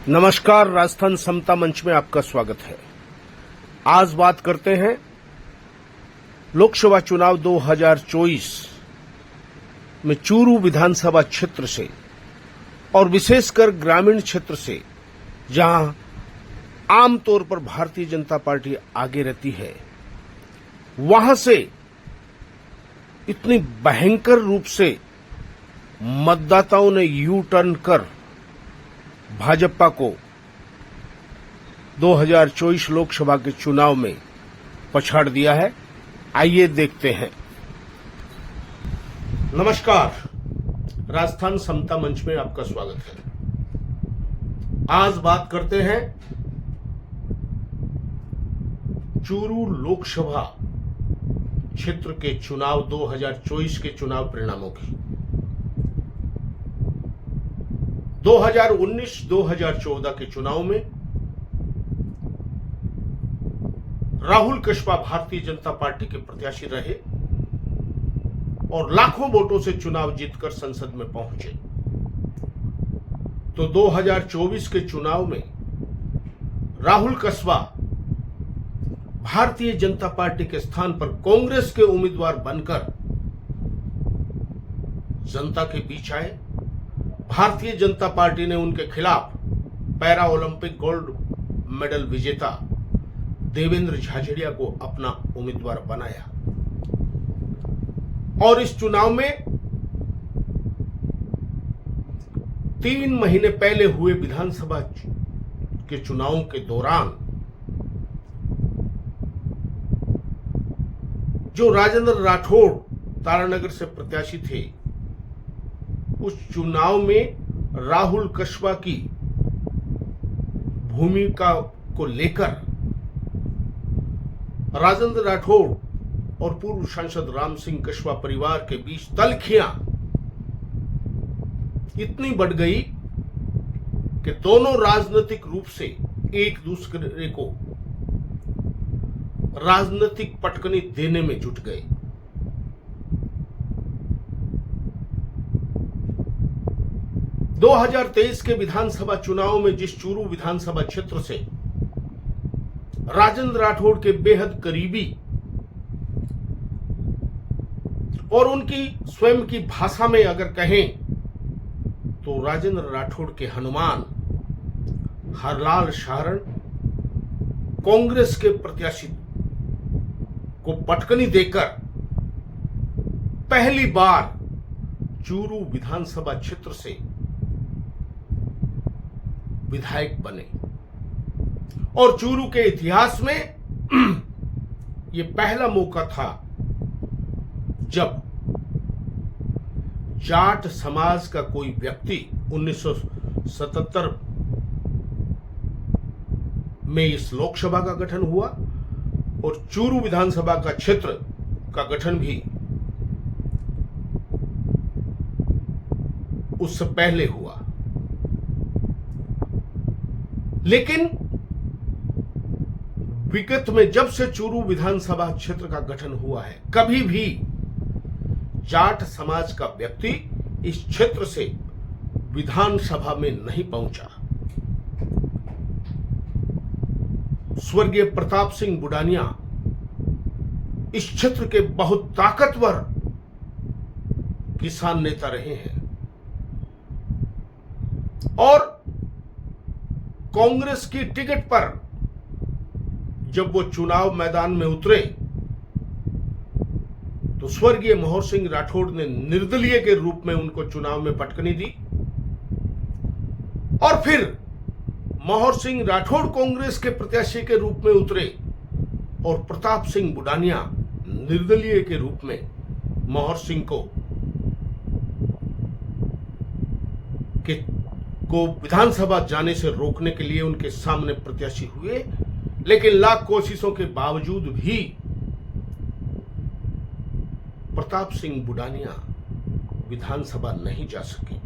नमस्कार, राजस्थान समता मंच में आपका स्वागत है। आज बात करते हैं लोकसभा चुनाव 2024 में चूरू विधानसभा क्षेत्र से और विशेषकर ग्रामीण क्षेत्र से, जहां आमतौर पर भारतीय जनता पार्टी आगे रहती है, वहां से इतनी भयंकर रूप से मतदाताओं ने यू टर्न कर भाजपा को 2024 लोकसभा के चुनाव में पछाड़ दिया है। आइए देखते हैं। नमस्कार, राजस्थान समता मंच में आपका स्वागत है। आज बात करते हैं चूरू लोकसभा क्षेत्र के चुनाव 2024 के चुनाव परिणामों की। 2019-2014 के चुनाव में राहुल कस्बा भारतीय जनता पार्टी के प्रत्याशी रहे और लाखों वोटों से चुनाव जीतकर संसद में पहुंचे। तो 2024 के चुनाव में राहुल कस्बा भारतीय जनता पार्टी के स्थान पर कांग्रेस के उम्मीदवार बनकर जनता के बीच आए। भारतीय जनता पार्टी ने उनके खिलाफ पैरा ओलंपिक गोल्ड मेडल विजेता देवेंद्र झाझड़िया को अपना उम्मीदवार बनाया और इस चुनाव में 3 महीने पहले हुए विधानसभा के चुनावों के दौरान जो राजेंद्र राठौड़ तारानगर से प्रत्याशी थे, उस चुनाव में राहुल कस्बा की भूमिका को लेकर राजेंद्र राठौड़ और पूर्व सांसद राम सिंह कस्बा परिवार के बीच तलखियां इतनी बढ़ गई कि दोनों राजनीतिक रूप से एक दूसरे को राजनीतिक पटकनी देने में जुट गए। 2023 के विधानसभा चुनाव में जिस चूरू विधानसभा क्षेत्र से राजेंद्र राठौड़ के बेहद करीबी और उनकी स्वयं की भाषा में अगर कहें तो राजेंद्र राठौड़ के हनुमान हरलाल सारण कांग्रेस के प्रत्याशी को पटकनी देकर पहली बार चूरू विधानसभा क्षेत्र से विधायक बने और चूरू के इतिहास में यह पहला मौका था जब जाट समाज का कोई व्यक्ति 1977 में इस लोकसभा का गठन हुआ और चूरू विधानसभा का क्षेत्र का गठन भी उससे पहले हुआ। लेकिन विगत में जब से चूरू विधानसभा क्षेत्र का गठन हुआ है, कभी भी जाट समाज का व्यक्ति इस क्षेत्र से विधानसभा में नहीं पहुंचा। स्वर्गीय प्रताप सिंह बुडानिया इस क्षेत्र के बहुत ताकतवर किसान नेता रहे हैं और कांग्रेस की टिकट पर जब वो चुनाव मैदान में उतरे तो स्वर्गीय मोहर सिंह राठौड़ ने निर्दलीय के रूप में उनको चुनाव में पटकनी दी और फिर मोहर सिंह राठौड़ कांग्रेस के प्रत्याशी के रूप में उतरे और प्रताप सिंह बुडानिया निर्दलीय के रूप में मोहर सिंह को विधानसभा जाने से रोकने के लिए उनके सामने प्रत्याशी हुए। लेकिन लाख कोशिशों के बावजूद भी प्रताप सिंह बुडानिया विधानसभा नहीं जा सके।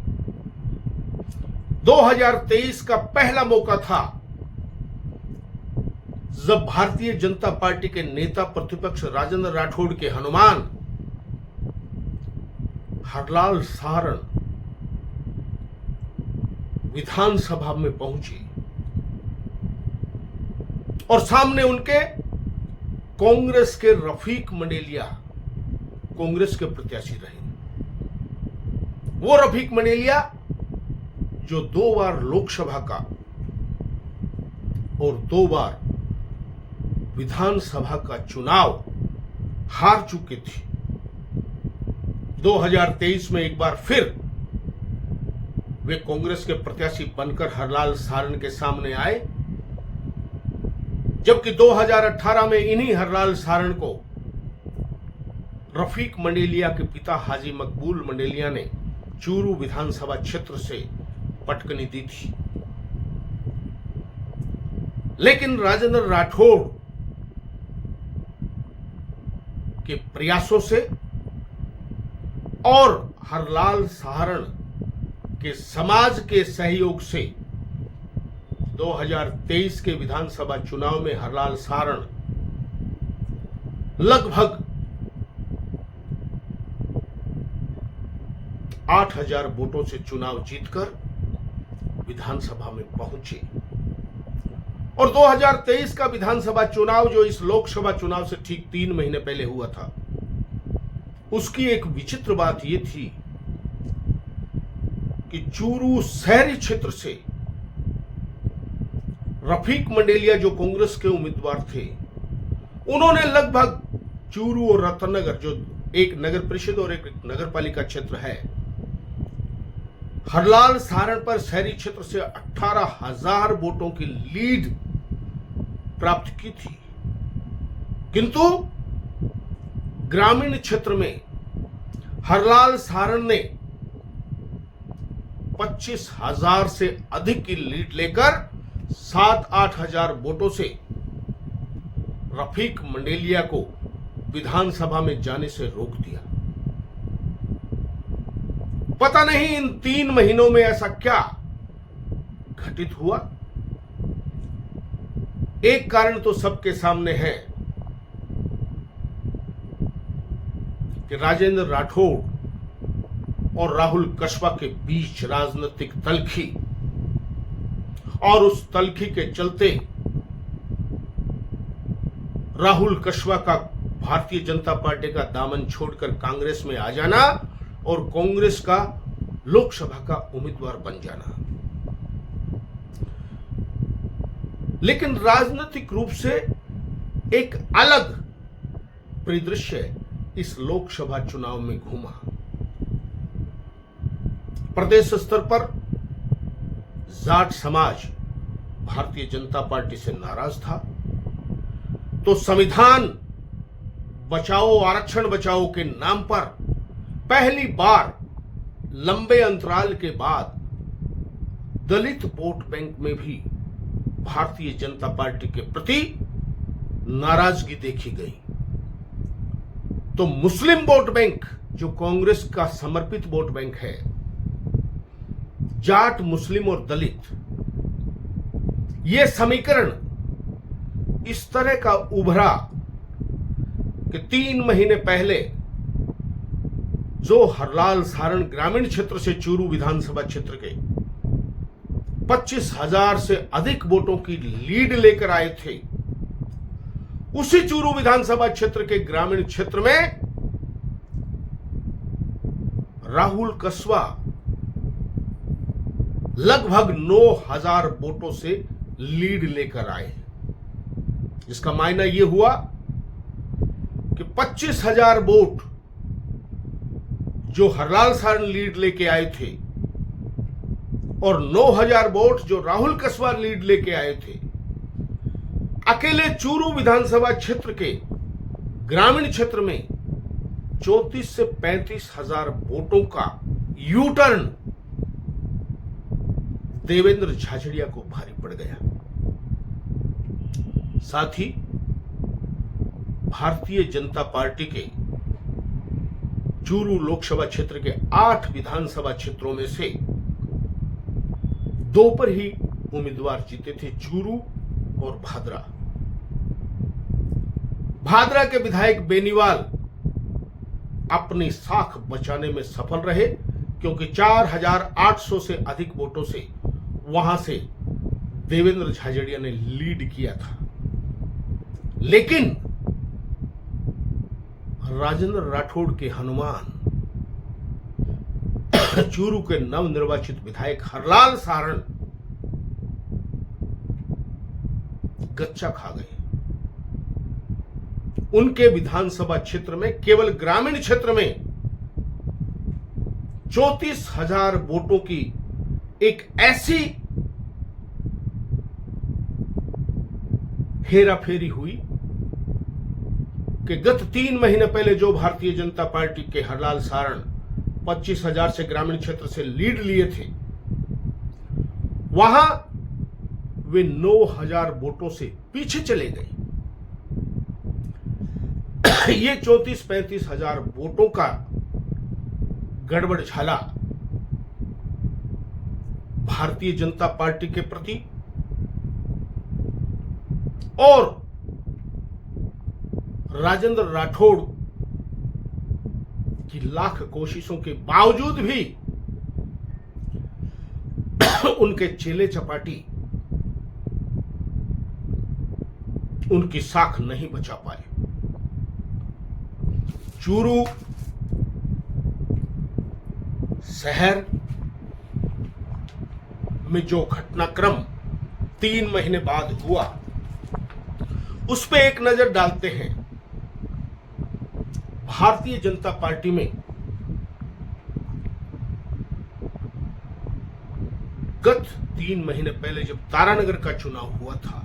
2023 का पहला मौका था जब भारतीय जनता पार्टी के नेता प्रतिपक्ष राजेंद्र राठौड़ के हनुमान हरलाल सारण विधानसभा में पहुंचे और सामने उनके कांग्रेस के रफीक मंडेलिया कांग्रेस के प्रत्याशी रहे। वो रफीक मंडेलिया जो 2 बार लोकसभा का और 2 बार विधानसभा का चुनाव हार चुके थे। 2023 में एक बार फिर वे कांग्रेस के प्रत्याशी बनकर हरलाल सारण के सामने आए, जबकि 2018 में इन्हीं हरलाल सारण को रफीक मंडेलिया के पिता हाजी मकबूल मंडेलिया ने चूरू विधानसभा क्षेत्र से पटकनी दी थी। लेकिन राजेंद्र राठौड़ के प्रयासों से और हरलाल सारण के समाज के सहयोग से 2023 के विधानसभा चुनाव में हरलाल सारण लगभग 8,000 वोटों से चुनाव जीतकर विधानसभा में पहुंचे और 2023 का विधानसभा चुनाव जो इस लोकसभा चुनाव से ठीक 3 महीने पहले हुआ था, उसकी एक विचित्र बात यह थी कि चूरू शहरी क्षेत्र से रफीक मंडेलिया जो कांग्रेस के उम्मीदवार थे, उन्होंने लगभग चूरू और रतनगर जो एक नगर परिषद और एक नगर पालिका क्षेत्र है, हरलाल सारण पर शहरी क्षेत्र से 18,000 वोटों की लीड प्राप्त की थी। किंतु ग्रामीण क्षेत्र में हरलाल सारण ने 25,000 से अधिक की लीड लेकर 7-8 हजार वोटों से रफीक मंडेलिया को विधानसभा में जाने से रोक दिया। पता नहीं इन 3 महीनों में ऐसा क्या घटित हुआ। एक कारण तो सबके सामने है कि राजेंद्र राठौड़ और राहुल कस्बा के बीच राजनीतिक तल्खी, और उस तल्खी के चलते राहुल कस्बा का भारतीय जनता पार्टी का दामन छोड़कर कांग्रेस में आ जाना और कांग्रेस का लोकसभा का उम्मीदवार बन जाना। लेकिन राजनीतिक रूप से एक अलग परिदृश्य इस लोकसभा चुनाव में घूमा। प्रदेश स्तर पर जाट समाज भारतीय जनता पार्टी से नाराज था, तो संविधान बचाओ आरक्षण बचाओ के नाम पर पहली बार लंबे अंतराल के बाद दलित वोट बैंक में भी भारतीय जनता पार्टी के प्रति नाराजगी देखी गई। तो मुस्लिम वोट बैंक जो कांग्रेस का समर्पित वोट बैंक है, जाट, मुस्लिम और दलित, यह समीकरण इस तरह का उभरा कि 3 महीने पहले जो हरलाल सारण ग्रामीण क्षेत्र से चूरू विधानसभा क्षेत्र के 25,000 से अधिक वोटों की लीड लेकर आए थे, उसी चूरू विधानसभा क्षेत्र के ग्रामीण क्षेत्र में राहुल कस्बा लगभग 9,000 वोटों से लीड लेकर आए। जिसका मायना यह हुआ कि 25,000 वोट जो हरलाल सारण लीड लेके आए थे और 9,000 वोट जो राहुल कस्बा लीड लेके आए थे, अकेले चूरू विधानसभा क्षेत्र के ग्रामीण क्षेत्र में 34 से 35,000 वोटों का यू टर्न देवेंद्र झाझड़िया को भारी पड़ गया। साथ ही भारतीय जनता पार्टी के चूरू लोकसभा क्षेत्र के 8 विधानसभा क्षेत्रों में से 2 पर ही उम्मीदवार जीते थे, चूरू और भादरा। भादरा के विधायक बेनीवाल अपनी साख बचाने में सफल रहे, क्योंकि 4,800 से अधिक वोटों से वहां से देवेंद्र झाझड़िया ने लीड किया था, लेकिन राजेंद्र राठौड़ के हनुमान चूरू के नवनिर्वाचित विधायक हरलाल सारण गच्चा खा गए। उनके विधानसभा क्षेत्र में, केवल ग्रामीण क्षेत्र में 34,000 वोटों की एक ऐसी हेराफेरी हुई कि गत 3 महीने पहले जो भारतीय जनता पार्टी के हरलाल सारण 25,000 से ग्रामीण क्षेत्र से लीड लिए थे, वहां वे 9,000 वोटों से पीछे चले गए। ये 34-35 हजार वोटों का गड़बड़ झाला भारतीय जनता पार्टी के प्रति और राजेंद्र राठौड़ की लाख कोशिशों के बावजूद भी उनके चेले चपाटी उनकी साख नहीं बचा पाए। चूरू शहर में जो घटनाक्रम 3 महीने बाद हुआ, उस पे एक नजर डालते हैं। भारतीय जनता पार्टी में गत 3 महीने पहले जब तारानगर का चुनाव हुआ था,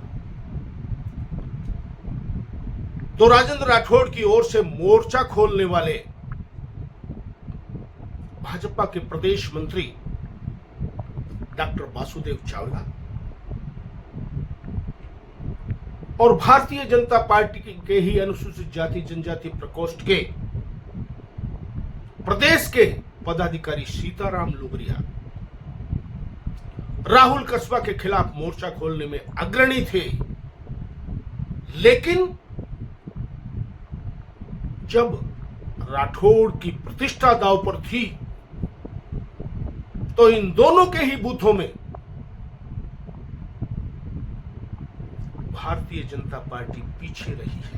तो राजेंद्र राठौड़ की ओर से मोर्चा खोलने वाले भाजपा के प्रदेश मंत्री डॉक्टर वासुदेव चावला और भारतीय जनता पार्टी के ही अनुसूचित जाति जनजाति प्रकोष्ठ के प्रदेश के पदाधिकारी सीताराम लुगरिया राहुल कस्बा के खिलाफ मोर्चा खोलने में अग्रणी थे। लेकिन जब राठौड़ की प्रतिष्ठा दांव पर थी, तो इन दोनों के ही बूथों में भारतीय जनता पार्टी पीछे रही है।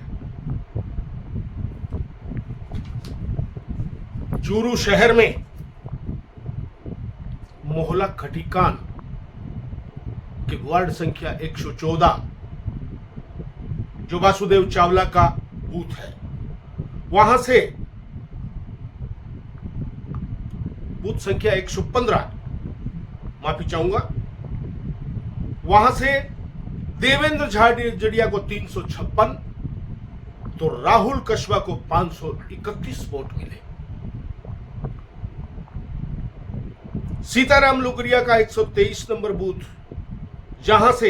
चूरू शहर में मोहल्ला खटीकान के वार्ड संख्या 114 जो वासुदेव चावला का बूथ है, वहां से बूथ संख्या 115, माफी चाहूंगा, वहां से देवेंद्र झाझड़िया को 356 तो राहुल कस्बा को 531 वोट मिले। सीताराम लुगरिया का 123 नंबर बूथ, जहां से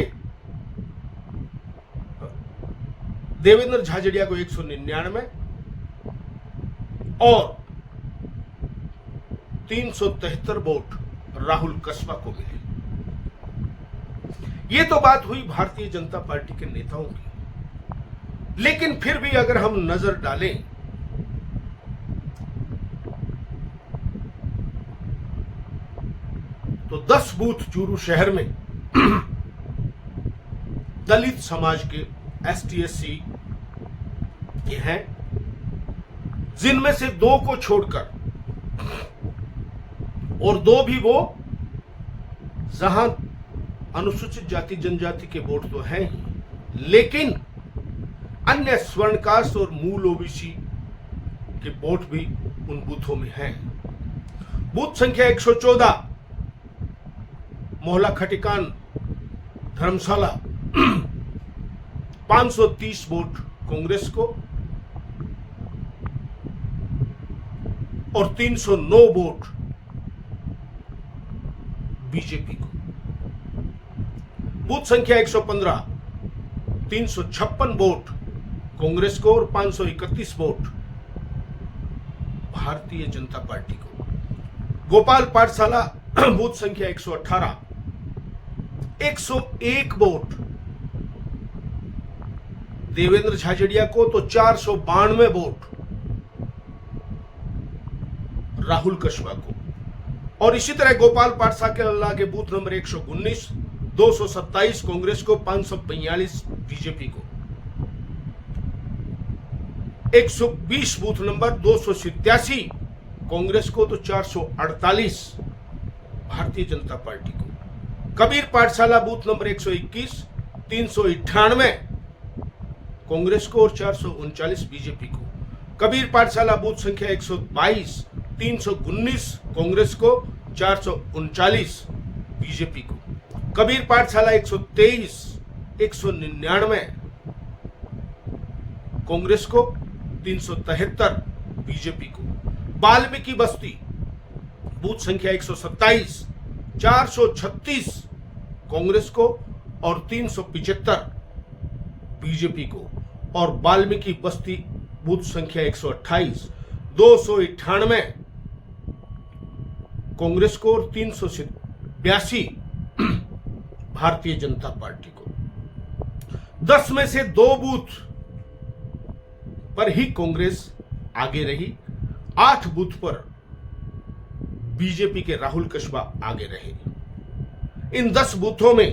देवेंद्र झाझड़िया को 199 और 373 वोट राहुल कस्बा को मिले। ये तो बात हुई भारतीय जनता पार्टी के नेताओं की, लेकिन फिर भी अगर हम नजर डालें तो 10 बूथ चूरू शहर में दलित समाज के ST/SC के हैं, जिनमें से 2 को छोड़कर, और 2 भी वो जहां अनुसूचित जाति जनजाति के वोट तो हैं ही, लेकिन अन्य स्वर्ण कास्ट और मूल OBC के वोट भी उन बूथों में हैं। बूथ संख्या 114 मोहल्ला खटीकान धर्मशाला 530 वोट कांग्रेस को और 309 वोट बीजेपी को। बूथ संख्या 115 356 वोट कांग्रेस को और 531 वोट भारतीय जनता पार्टी को। गोपाल पाठशाला बूथ संख्या 118 101 वोट देवेंद्र झाझड़िया को तो 492 वोट राहुल कस्बा को और इसी तरह गोपाल पाठशाला के बूथ नंबर 119 227 कांग्रेस को, 545 बीजेपी को, 120 बूथ नंबर 287 कांग्रेस को तो 448 भारतीय जनता पार्टी को। कबीर पाठशाला बूथ नंबर 121 398 कांग्रेस को और 439 बीजेपी को। कबीर पाठशाला बूथ संख्या 122 319 कांग्रेस को, 439 बीजेपी को। कबीर पाठशाला 123 199 कांग्रेस को, 373 बीजेपी को। वाल्मीकि बस्ती बूथ संख्या 127 436 कांग्रेस को और 375 बीजेपी को। और वाल्मीकि बस्ती बूथ संख्या 128 298 कांग्रेस को और 382 भारतीय जनता पार्टी को। 10 में से 2 बूथ पर ही कांग्रेस आगे रही, 8 बूथ पर बीजेपी के राहुल कस्बा आगे रहे। इन 10 बूथों में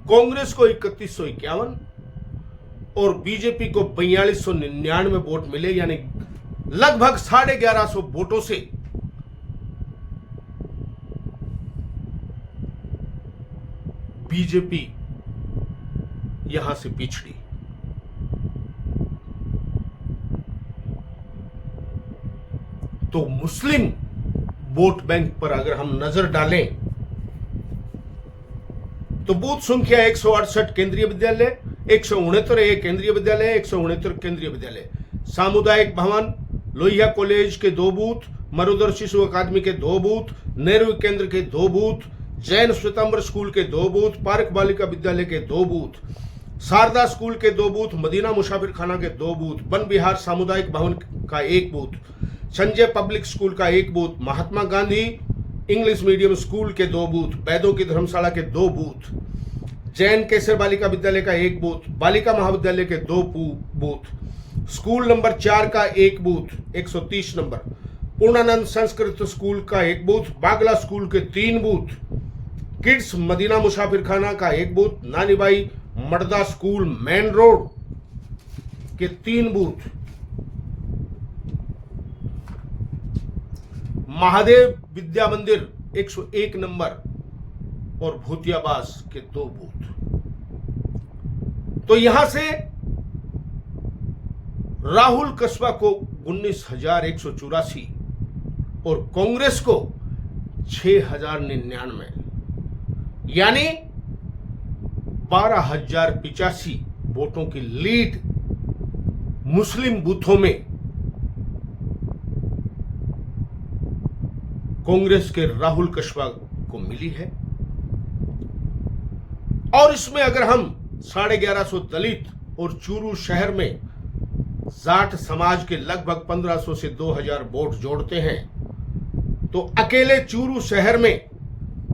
कांग्रेस को 3151 और बीजेपी को 4299 वोट मिले, यानी लगभग 1150 वोटों से बीजेपी यहां से पिछड़ी। तो मुस्लिम वोट बैंक पर अगर हम नजर डालें तो बूथ संख्या 168 केंद्रीय विद्यालय, 169 केंद्रीय विद्यालय, 169 केंद्रीय विद्यालय, सामुदायिक भवन, लोहिया कॉलेज के 2 बूथ, मरुधर शिशु अकादमी के 2 बूथ, नेहरू केंद्र के 2 बूथ, जैन श्वेतांबर स्कूल के 2 बूथ, पार्क बालिका विद्यालय के 2 बूथ, शारदा स्कूल के 2 बूथ, मदीना मुसाफिर खाना के 2 बूथ, वन विहार सामुदायिक भवन का 1 बूथ, संजय पब्लिक स्कूल का 1 booth, Mahatma Gandhi English medium school के 2 बूथ, वैदों की धर्मशाला के 2 बूथ, जैन केसर बालिका विद्यालय का 1 बूथ, बालिका महाविद्यालय के 2 बूथ, स्कूल नंबर 4 का 1 बूथ 130 नंबर, पूर्णानंद संस्कृत स्कूल का 1 बूथ, बागला स्कूल के 3 बूथ, किड्स मदीना मुसाफिर खाना का 1 बूथ, नानीबाई मर्दा स्कूल मेन रोड के 3 बूथ, महादेव विद्या मंदिर 101 नंबर और भूतियाबास के 2 बूथ। तो यहां से राहुल कस्बा को 19,184 और कांग्रेस को 6,099, यानी 12,085 वोटों की लीड मुस्लिम बूथों में कांग्रेस के राहुल कस्बा को मिली है। और इसमें अगर हम 1150 दलित और चूरू शहर में जाट समाज के लगभग 1500 से 2000 वोट जोड़ते हैं तो अकेले चूरू शहर में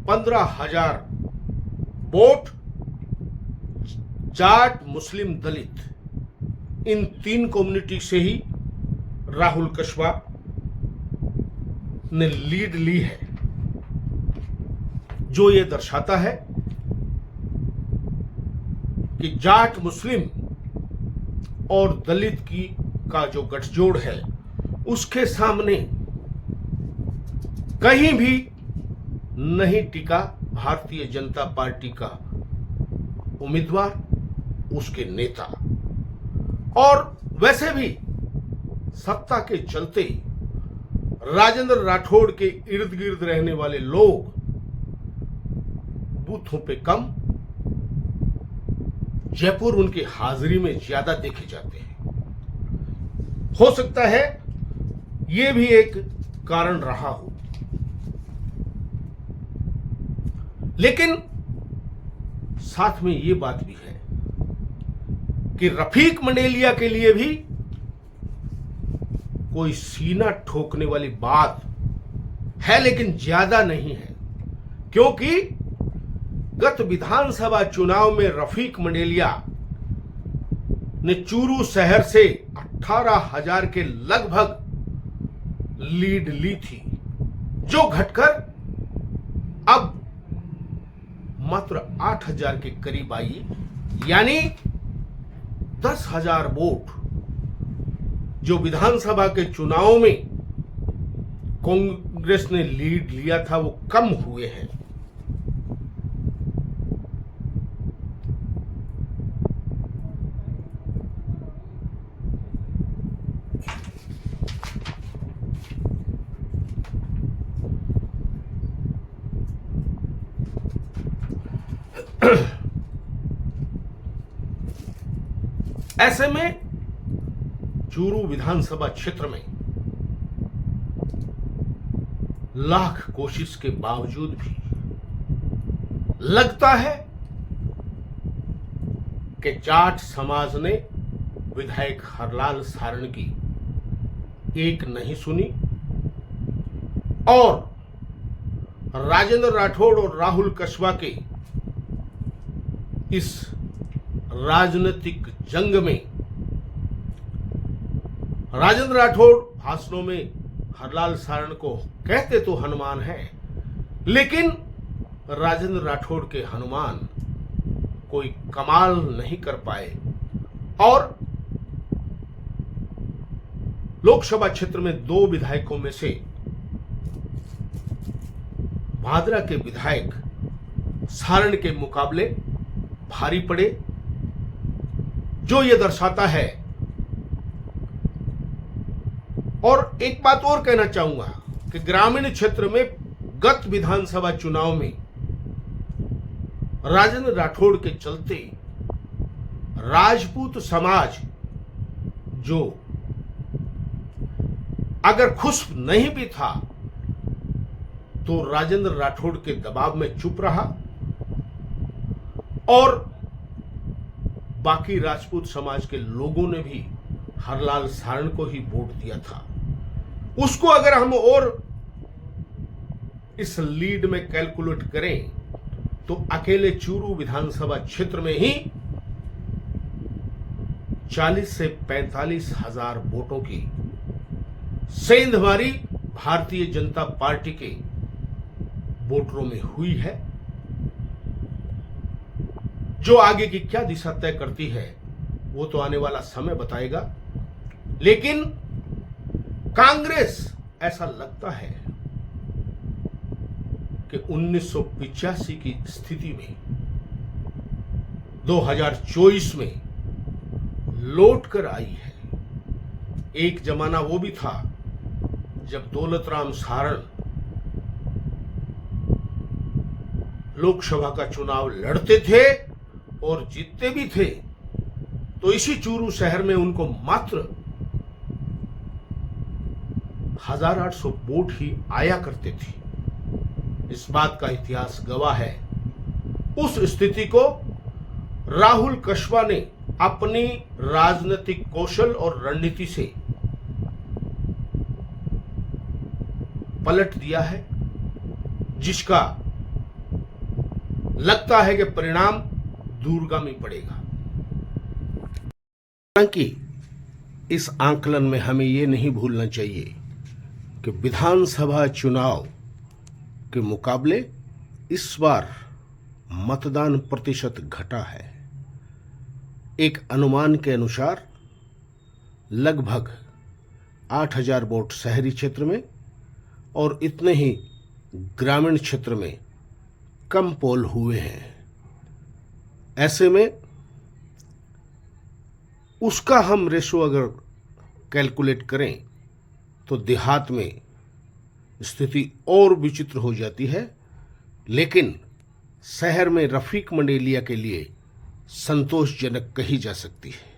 15,000 वोट जाट मुस्लिम दलित इन 3 कम्युनिटी से ही राहुल कस्बा ने लीड ली है, जो यह दर्शाता है कि जाट मुस्लिम और दलित का जो गठजोड़ है उसके सामने कहीं भी नहीं टिका भारतीय जनता पार्टी का उम्मीदवार, उसके नेता। और वैसे भी सत्ता के चलते राजेंद्र राठौड़ के इर्द गिर्द रहने वाले लोग बूथों पे कम, जयपुर उनकी हाजिरी में ज्यादा देखे जाते हैं। हो सकता है यह भी एक कारण रहा हो, लेकिन साथ में यह बात भी है कि रफीक मंडेलिया के लिए भी कोई सीना ठोकने वाली बात है, लेकिन ज्यादा नहीं है, क्योंकि गत विधानसभा चुनाव में रफीक मंडेलिया ने चूरू शहर से 18,000 के लगभग लीड ली थी, जो घटकर अब मात्र 8,000 के करीब आई, यानी 10,000 वोट जो विधानसभा के चुनाव में कांग्रेस ने लीड लिया था वो कम हुए हैं। ऐसे में चूरू विधानसभा क्षेत्र में लाख कोशिश के बावजूद भी लगता है कि जाट समाज ने विधायक हरलाल सारण की एक नहीं सुनी और राजेंद्र राठौड़ और राहुल कस्बा के इस राजनीतिक जंग में राजेंद्र राठौड़ भाषणों में हरलाल सारण को कहते तो हनुमान है, लेकिन राजेंद्र राठौड़ के हनुमान कोई कमाल नहीं कर पाए और लोकसभा क्षेत्र में 2 विधायकों में से भादरा के विधायक सारण के मुकाबले भारी पड़े, जो यह दर्शाता है। और एक बात और कहना चाहूंगा कि ग्रामीण क्षेत्र में गत विधानसभा चुनाव में राजेंद्र राठौड़ के चलते राजपूत समाज जो अगर खुश नहीं भी था तो राजेंद्र राठौड़ के दबाव में चुप रहा और बाकी राजपूत समाज के लोगों ने भी हरलाल सारण को ही वोट दिया था। उसको अगर हम और इस लीड में कैलकुलेट करें तो अकेले चूरू विधानसभा क्षेत्र में ही 40 से 45 हजार वोटों की सेंध हमारी भारतीय जनता पार्टी के वोटरों में हुई है, जो आगे की क्या दिशा तय करती है वो तो आने वाला समय बताएगा। लेकिन कांग्रेस ऐसा लगता है कि 1985 की स्थिति में 2024 में लौट कर आई है। एक जमाना वो भी था जब दौलतराम सारण लोकसभा का चुनाव लड़ते थे और जीतते भी थे, तो इसी चूरू शहर में उनको मात्र 1800 वोट ही आया करते थे। इस बात का इतिहास गवाह है। उस स्थिति को राहुल कस्बा ने अपनी राजनीतिक कौशल और रणनीति से पलट दिया है, जिसका लगता है कि परिणाम दूरगामी पड़ेगा। हालांकि इस आंकलन में हमें यह नहीं भूलना चाहिए कि विधानसभा चुनाव के मुकाबले इस बार मतदान प्रतिशत घटा है। एक अनुमान के अनुसार लगभग 8,000 वोट शहरी क्षेत्र में और इतने ही ग्रामीण क्षेत्र में कम पोल हुए हैं। ऐसे में उसका हम रेशो अगर कैलकुलेट करें तो देहात में स्थिति और विचित्र हो जाती है, लेकिन शहर में रफीक मंडेलिया के लिए संतोषजनक कही जा सकती है।